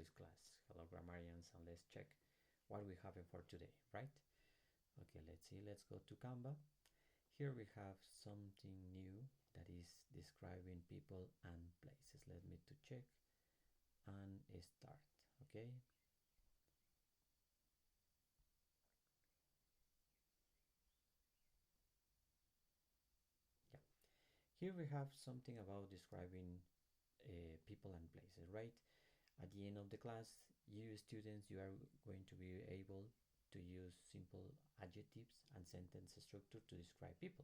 English class. Hello grammarians, and let's check what we have for today, right? Okay, let's see. Let's go to Canva. Here we have something new that is describing people and places. Let me to check and start. Okay. Yeah. Here we have something about describing people and places, right? At the end of the class, you students, you are going to be able to use simple adjectives and sentence structure to describe people.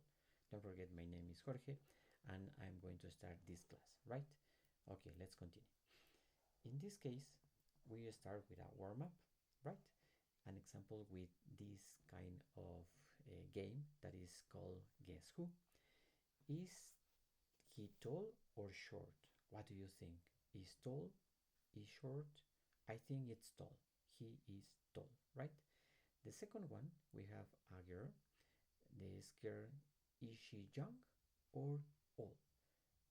Don't forget, my name is Jorge and I'm going to start this class, right? Okay, let's continue. In this case, we start with a warm-up, right? An example with this kind of game that is called Guess Who. Is he tall or short? What do you think? Is tall? Is short? I think it's tall. He is tall, right? The second one, we have a girl. This girl, is she young or old?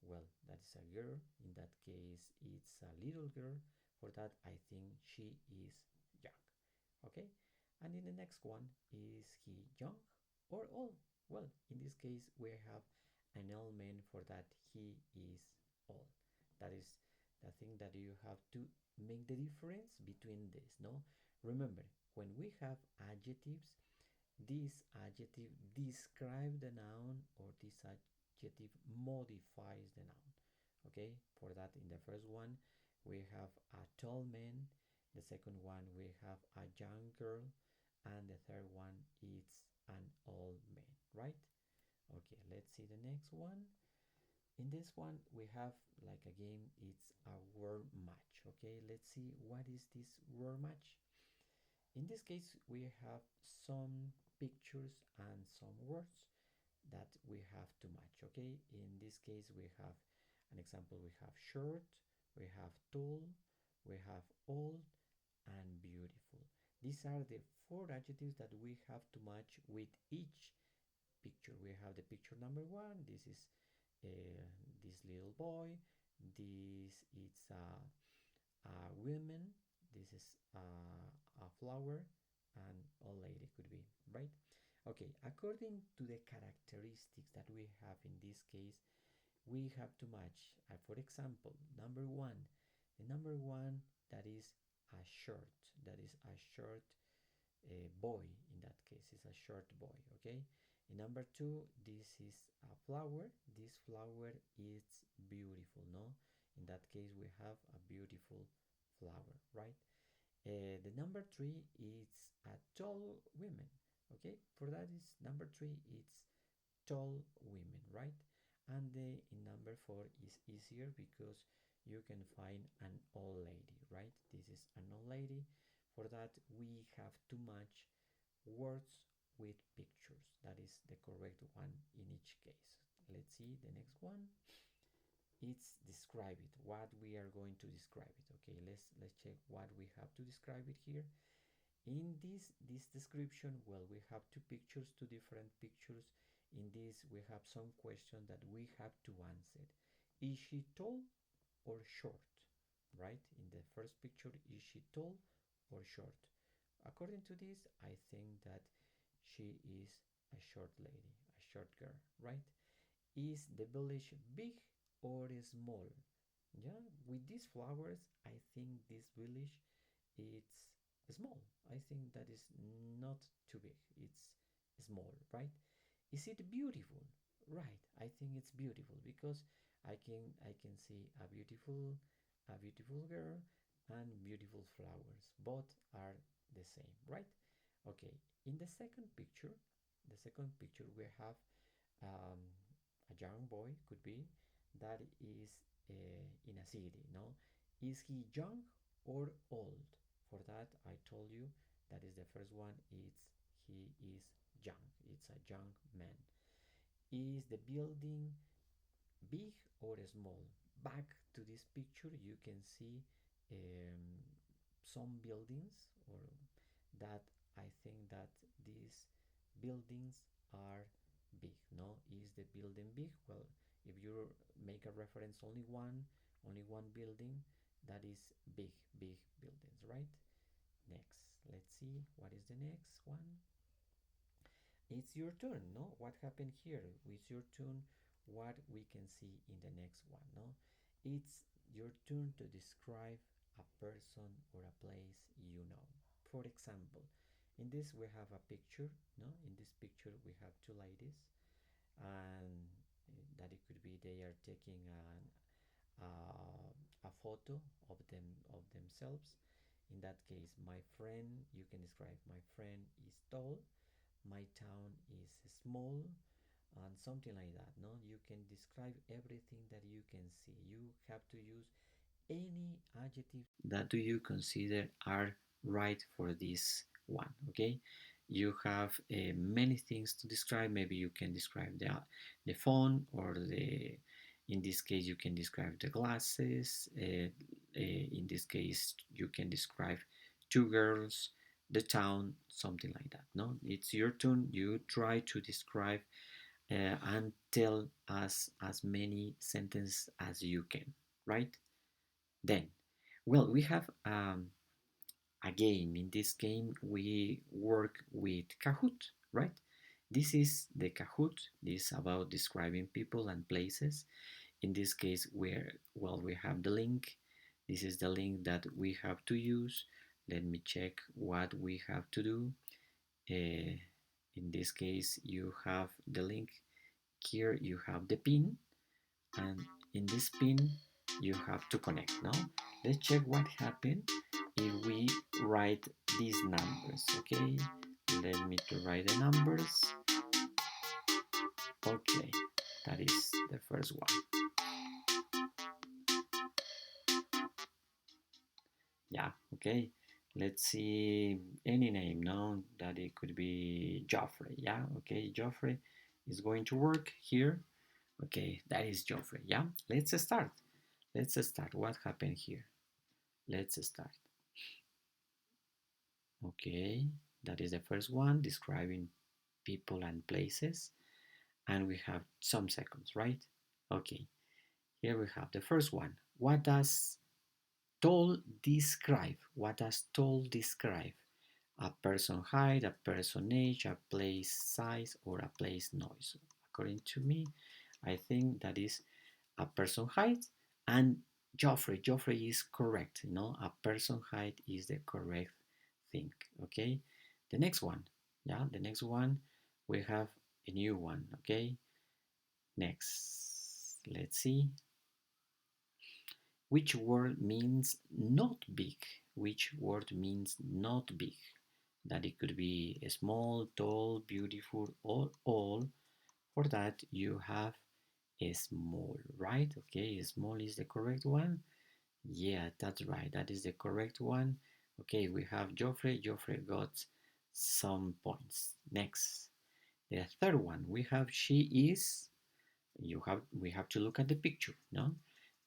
Well, that is a girl. In that case, it's a little girl. For that, I think she is young. Okay? And in the next one, is he young or old? Well, in this case, we have an old man. For that, he is old. That is the thing that you have to make the difference between this, no? Remember, when we have adjectives, this adjective describes the noun, or this adjective modifies the noun. Okay, for that, in the first one we have a tall man, the second one we have a young girl, and the third one is an old man, right? Okay, let's see the next one. In this one we have like a game, it's a word match. Okay, let's see what is this word match. In this case, we have some pictures and some words that we have to match. Okay, in this case, we have an example. We have short, we have tall, we have old, and beautiful. These are the four adjectives that we have to match with each picture. We have the picture number one. This is this little boy. This is a woman. This is a flower, and old lady could be, right? Okay, according to the characteristics that we have in this case, we have to match. For example, number one, the number one, that is a short, that is a short boy. In that case, is a short boy. Okay. In number two, this is a flower. This flower is beautiful. No, in that case, we have a beautiful flower, right? The number three is a tall woman. Okay, for that is number three, it's tall women, right? And the in number four is easier because you can find an old lady, right? This is an old lady. For that, we have to match words with pictures. That is the correct one in each case. Let's see the next one. It's describe it, what we are going to describe it. Okay, let's check what we have to describe it here. In this description, well, we have two different pictures. In this we have some questions that we have to answer. Is she tall or short? Right, in the first picture, is she tall or short? According to this, I think that she is a short lady, a short girl, right? Is the village big or small? Yeah, with these flowers, I think this village, it's small. I think that is not too big. It's small, right? Is it beautiful? Right. I think it's beautiful because I can see a beautiful girl and beautiful flowers. Both are the same, right? Okay. In the second picture we have um, a young boy, could be, that is in a city. No, is he young or old? For that, I told you that is the first one. It's he is young. It's a young man. Is the building big or small? Back to this picture, you can see um, some buildings, or that I think that these buildings are big. No, is the building big? Well, if you make a reference only one building, that is big building. right? Next, let's see what is the next one. It's your turn, no? What happened here? It's your turn. What we can see in the next one, no? It's your turn to describe a person or a place you know. For example, in this we have a picture, no? In this picture we have two ladies, and that it could be they are taking a photo of themselves. In that case, my friend, you can describe my friend is tall, my town is small, and something like that. No, you can describe everything that you can see. You have to use any adjective that do you consider are right for this one. Okay, you have many things to describe. Maybe you can describe the phone, or the, in this case you can describe the glasses. In this case you can describe two girls, the town, something like that. No, it's your turn. You try to describe and tell us as many sentences as you can, right? Then, well, we have a game. In this game, we work with Kahoot, right? This is the Kahoot. This is about describing people and places. In this case, where, well, we have the link. This is the link that we have to use. Let me check what we have to do. In this case, you have the link. Here you have the pin, and in this pin you have to connect. Now let's check what happened if we write these numbers. Okay, let me to write the numbers. Okay, that is the first one. Yeah, okay, let's see any name now, that it could be Joffrey. Yeah, okay, Joffrey is going to work here. Okay, that is Joffrey. Yeah, let's start. Let's start. What happened here? Let's start. Okay, that is the first one, describing people and places. And we have some seconds, right? Okay, here we have the first one. What does tall describe? What does tall describe? A person height, a person age, a place size, or a place noise. According to me, I think that is a person height, and Joffrey is correct. You know, a person height is the correct thing. Okay, the next one. Yeah, the next one, we have a new one. Okay, next, let's see which word means not big. Which word means not big? That it could be small, tall, beautiful, or all. For that you have a small, right? Okay, small is the correct one. Yeah, that's right. That is the correct one. Okay, we have Joffrey. Joffrey got some points. Next, the third one, we have she is. We have to look at the picture, no?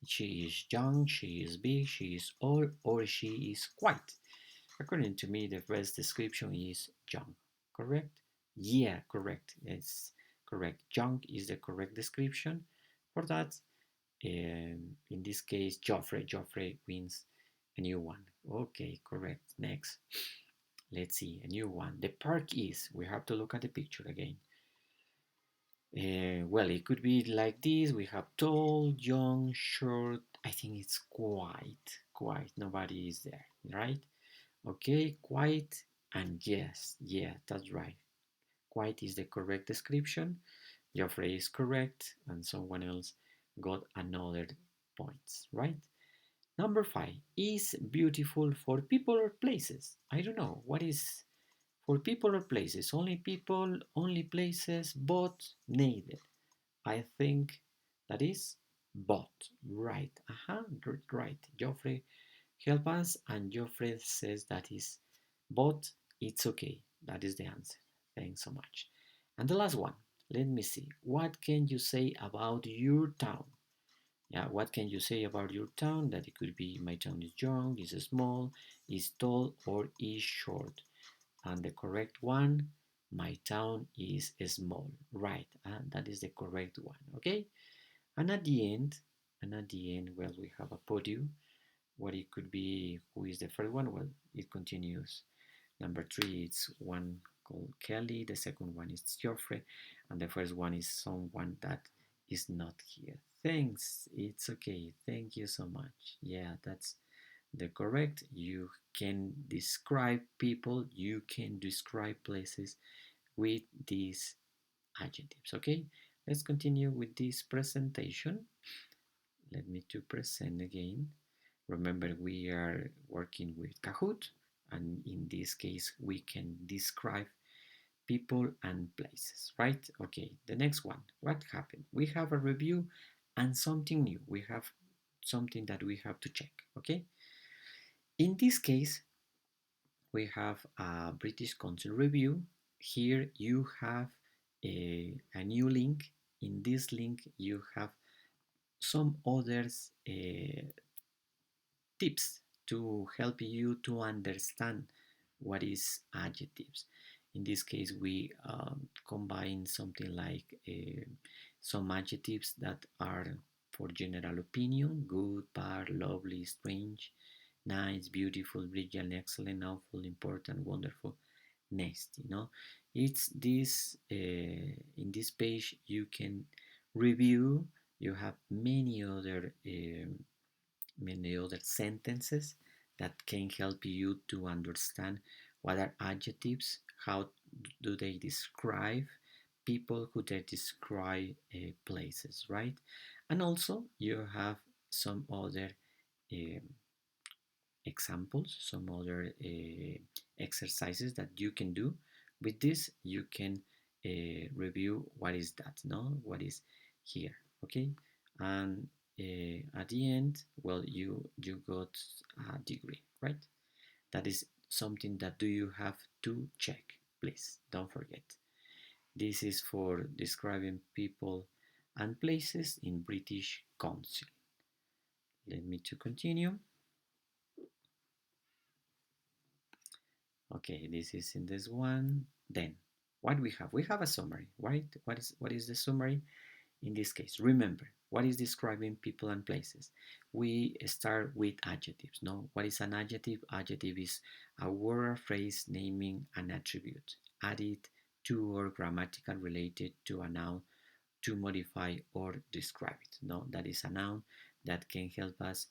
She is young, she is big, she is old, or she is white. According to me, the best description is young. Correct? Yeah, correct. It's correct. Young is the correct description. For that, in this case, Joffrey wins a new one. Okay, correct. Next, let's see a new one. The park is. We have to look at the picture again. Well, it could be like this. We have tall, young, short. I think it's quiet. Nobody is there, right? Okay, quiet and yes, yeah, that's right. Quiet is the correct description. Geoffrey is correct, and someone else got another points, right? Number five is beautiful for people or places. I don't know what is for people or places. Only people, only places, but neither. I think that is but. Right. Right. Geoffrey help us, and Geoffrey says that is but it's okay. That is the answer. Thanks so much. And the last one. Let me see. What can you say about your town? Yeah, what can you say about your town? That it could be my town is young, is small, is tall, or is short. And the correct one, my town is small. Right, and that is the correct one. Okay. And at the end, well, we have a podium. what it could be. Who is the first one? Well, it continues. Number three, it's one called Kelly. The second one is Jorge, and the first one is someone that is not here. Thanks. It's okay. Thank you so much. Yeah, that's the correct. You can describe people. You can describe places with these adjectives. Okay. Let's continue with this presentation. Let me to present again. Remember, we are working with Kahoot, and in this case, we can describe people and places, right? Okay, the next one. What happened? We have a review and something new. We have something that we have to check, okay? In this case, we have a British Council review. Here you have a new link. In this link, you have some others tips to help you to understand what is adjectives. In this case, we combine something like some adjectives that are for general opinion: good, bad, lovely, strange, nice, beautiful, brilliant, excellent, awful, important, wonderful, nasty. It's this in this page you can review. You have many other sentences that can help you to understand what are adjectives, how do they describe people, who they describe places, right? And also you have some other um, examples, some other exercises that you can do. With this, you can review what is that, no? What is here, okay? And at the end, well, you got a degree, right? That is something that do you have to check, please. Don't forget. This is for describing people and places in British Council. Let me to continue. Okay, this is in this one. Then, what we have? We have a summary, right? What is the summary in this case? Remember, what is describing people and places? We start with adjectives. No, what is an adjective? Adjective is a word or phrase naming an attribute, added to or grammatical related to a noun to modify or describe it. No, that is a noun that can help us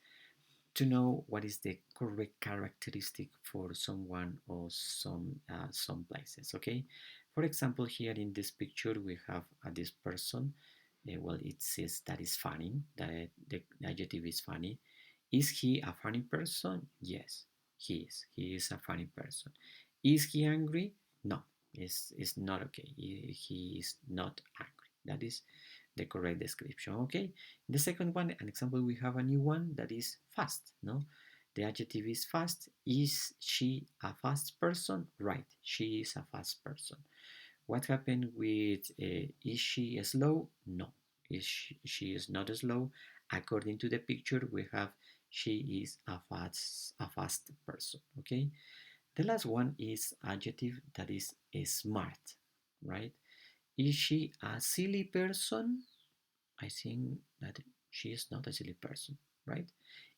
to know what is the correct characteristic for someone or some places. Okay, for example, here in this picture we have this person. Well, it says that is funny, that the adjective is funny. Is he a funny person? Yes, he is a funny person. Is he angry? No, it's not. Okay, he is not angry. That is the correct description. Okay, the second one, an example, we have a new one that is fast. No, the adjective is fast. Is she a fast person? Right, she is a fast person. What happened with is she slow? No, she is not slow. According to the picture, we have she is a fast person. Okay, the last one is adjective that is smart, right? Is she a silly person? I think that she is not a silly person, right?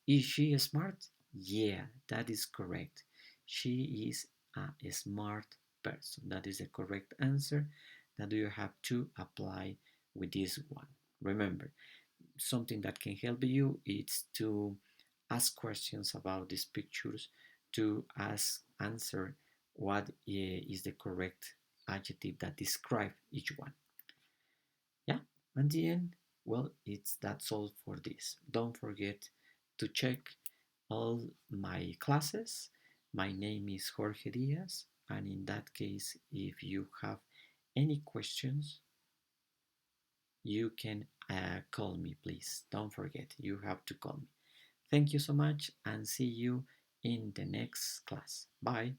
Is she smart? Yeah, that is correct. She is a smart person. That is the correct answer that you have to apply with this one. Remember, something that can help you is to ask questions about these pictures, to answer what is the correct adjective that describe each one. Yeah, and the end, well, that's all for this. Don't forget to check all my classes. My name is Jorge Diaz, and in that case, if you have any questions, you can call me, please. Don't forget, you have to call me. Thank you so much, and see you in the next class. Bye.